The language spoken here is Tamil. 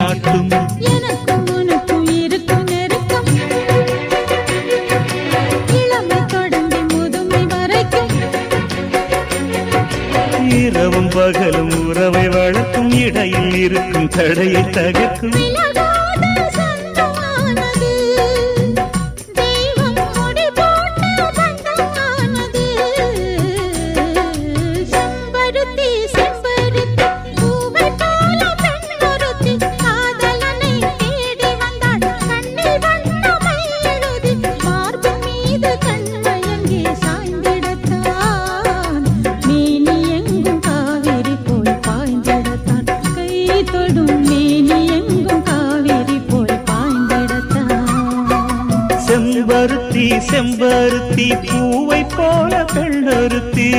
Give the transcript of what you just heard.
காட்டும். எனக்கும் உனக்கும் இருக்கும் நெருக்கம் இளமை தொடங்கி முதுமை வரைக்கும். இரவும் பகலும் உறவை வளர்க்கும் இடையில் இருக்கும் தடையை தகர்க்கும். செம்பருத்தி செம்பருத்தி பூவை போல பெண்ணொருத்தி